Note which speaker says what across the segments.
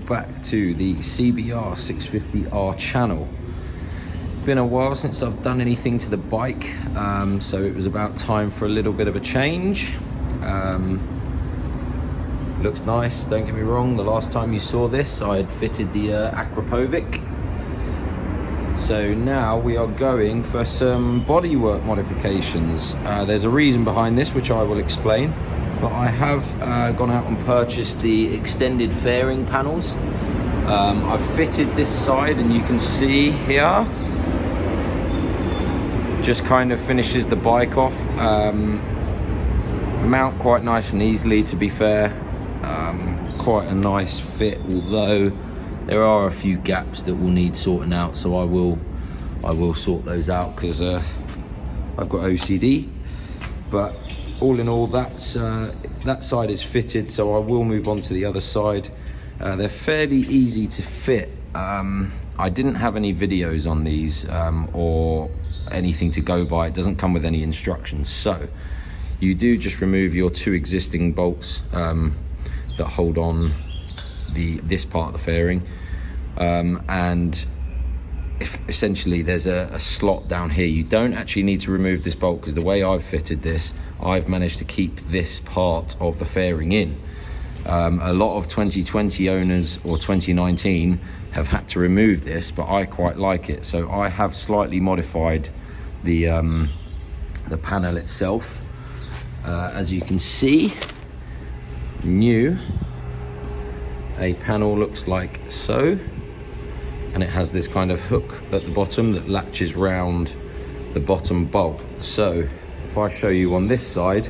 Speaker 1: back to the CBR650R channel. Been a while since I've done anything to the bike, so it was about time for a little bit of a change. Looks nice, don't get me wrong. The last time you saw this, I had fitted the Akrapovic. So now we are going for some bodywork modifications. There's a reason behind this, which I will explain. But I have gone out and purchased the extended fairing panels. I've fitted this side, and you can see here, just kind of finishes the bike off. Mount quite nice and easily, to be fair. Quite a nice fit, although there are a few gaps that will need sorting out, so I will sort those out because I've got OCD. But all in all, that side is fitted, so I will move on to the other side. They're fairly easy to fit. I didn't have any videos on these or anything to go by. It doesn't come with any instructions, so you do just remove your two existing bolts that hold on this part of the fairing, and essentially there's a slot down here. You don't actually need to remove this bolt, because the way I've fitted this, I've managed to keep this part of the fairing in. A lot of 2020 owners or 2019 have had to remove this, but I quite like it, so I have slightly modified the panel itself. As you can see, new a panel looks like so, and it has this kind of hook at the bottom that latches round the bottom bolt. So if I show you on this side,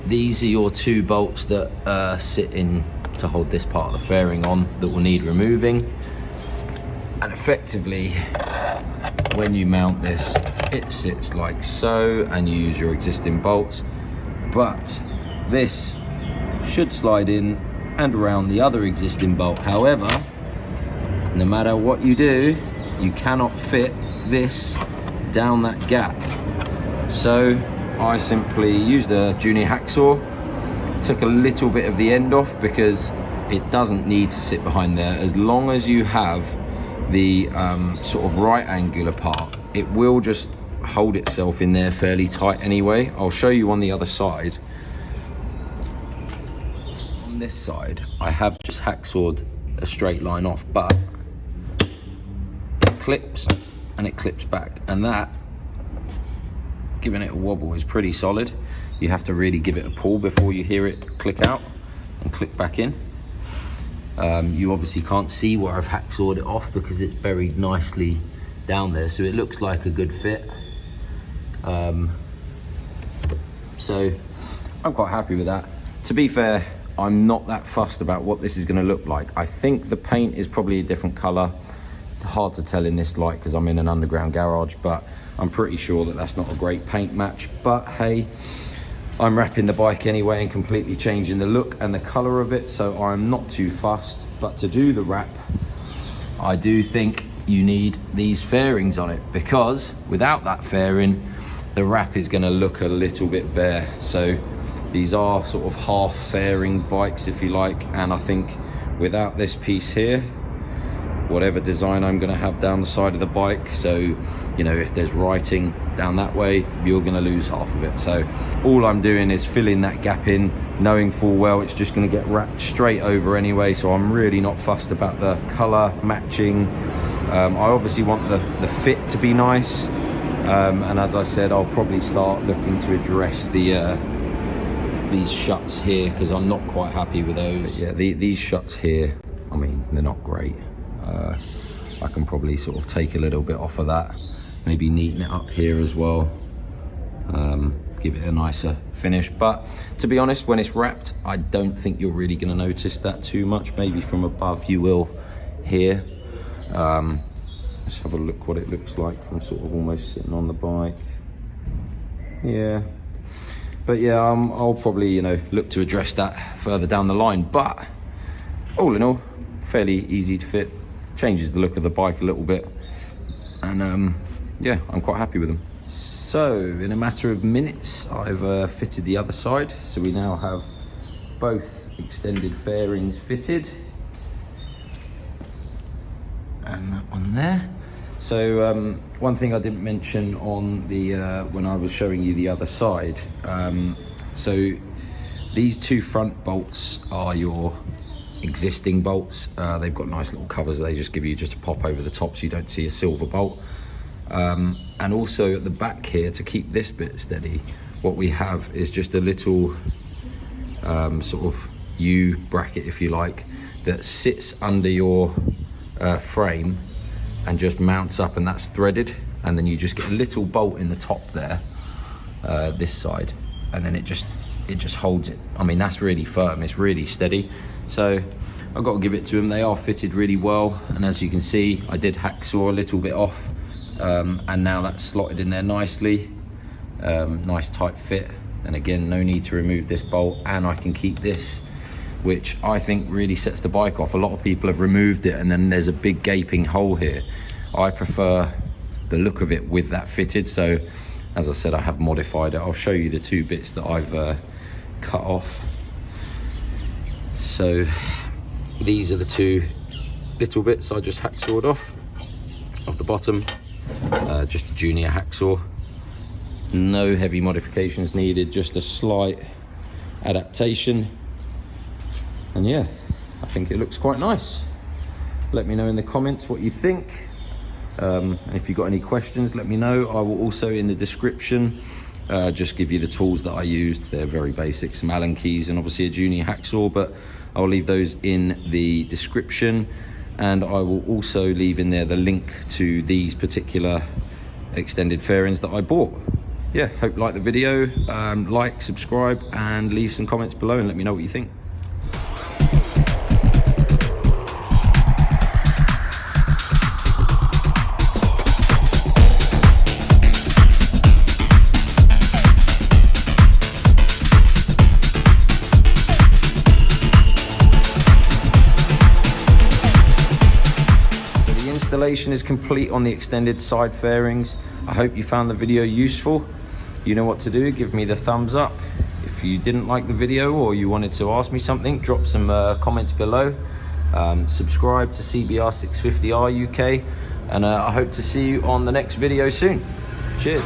Speaker 1: these are your two bolts that sit in to hold this part of the fairing on, that will need removing. And effectively, when you mount this, it sits like so, and you use your existing bolts. But this should slide in and around the other existing bolt. However, no matter what you do, you cannot fit this down that gap. So I simply used a junior hacksaw, took a little bit of the end off, because it doesn't need to sit behind there. As long as you have the sort of right angular part, it will just hold itself in there fairly tight anyway. I'll show you on the other side. On this side, I have just hacksawed a straight line off, but it clips and it clips back, and that, giving it a wobble, is pretty solid. You have to really give it a pull before you hear it click out and click back in. You obviously can't see where I've hacksawed it off because it's buried nicely down there, so it looks like a good fit. So I'm quite happy with that. To be fair, I'm not that fussed about what this is going to look like. I think the paint is probably a different color. Hard to tell in this light because I'm in an underground garage, but I'm pretty sure that that's not a great paint match. But hey, I'm wrapping the bike anyway and completely changing the look and the color of it, so I'm not too fussed. But to do the wrap, I do think you need these fairings on it, because without that fairing, the wrap is going to look a little bit bare. So these are sort of half fairing bikes, if you like, and I think without this piece here, whatever design I'm going to have down the side of the bike, so you know, if there's writing down that way, you're going to lose half of it. So all I'm doing is filling that gap in, knowing full well it's just going to get wrapped straight over anyway, so I'm really not fussed about the color matching. I obviously want the fit to be nice, and as I said, I'll probably start looking to address these shuts here, because I'm not quite happy with those. But yeah, these shuts here, I mean, they're not great. I can probably sort of take a little bit off of that, maybe neaten it up here as well, give it a nicer finish. But to be honest, when it's wrapped, I don't think you're really going to notice that too much. Maybe from above you will here. Let's have a look what it looks like from sort of almost sitting on the bike. Yeah, but yeah, I'll probably, you know, look to address that further down the line. But all in all, fairly easy to fit, changes the look of the bike a little bit, and yeah, I'm quite happy with them. So in a matter of minutes, I've fitted the other side, so we now have both extended fairings fitted. And that one there. So one thing I didn't mention on the when I was showing you the other side, so these two front bolts are your existing bolts. They've got nice little covers. They just give you just a pop over the top so you don't see a silver bolt. And also at the back here, to keep this bit steady, what we have is just a little sort of U bracket, if you like, that sits under your frame and just mounts up, and that's threaded, and then you just get a little bolt in the top there, this side, and then it just holds it. I mean, that's really firm, it's really steady. So I've got to give it to them. They are fitted really well, and as you can see, I did hacksaw a little bit off, and now that's slotted in there nicely. Nice tight fit, and again, no need to remove this bolt, and I can keep this, which I think really sets the bike off. A lot of people have removed it and then there's a big gaping hole here. I prefer the look of it with that fitted, so as I said, I have modified it. I'll show you the two bits that I've cut off. So these are the two little bits I just hacksawed off the bottom, just a junior hacksaw. No heavy modifications needed, just a slight adaptation. And yeah, I think it looks quite nice. Let me know in the comments what you think. And if you've got any questions, let me know. I will also, in the description, just give you the tools that I used. They're very basic, some Allen keys and obviously a junior hacksaw, but I'll leave those in the description. And I will also leave in there the link to these particular extended fairings that I bought. Yeah, hope you like the video. Like, subscribe, and leave some comments below and let me know what you think. Installation is complete on the extended side fairings. I hope you found the video useful. You know what to do, give me the thumbs up. If you didn't like the video or you wanted to ask me something, drop some comments below. Subscribe to CBR650R UK, and I hope to see you on the next video soon. Cheers.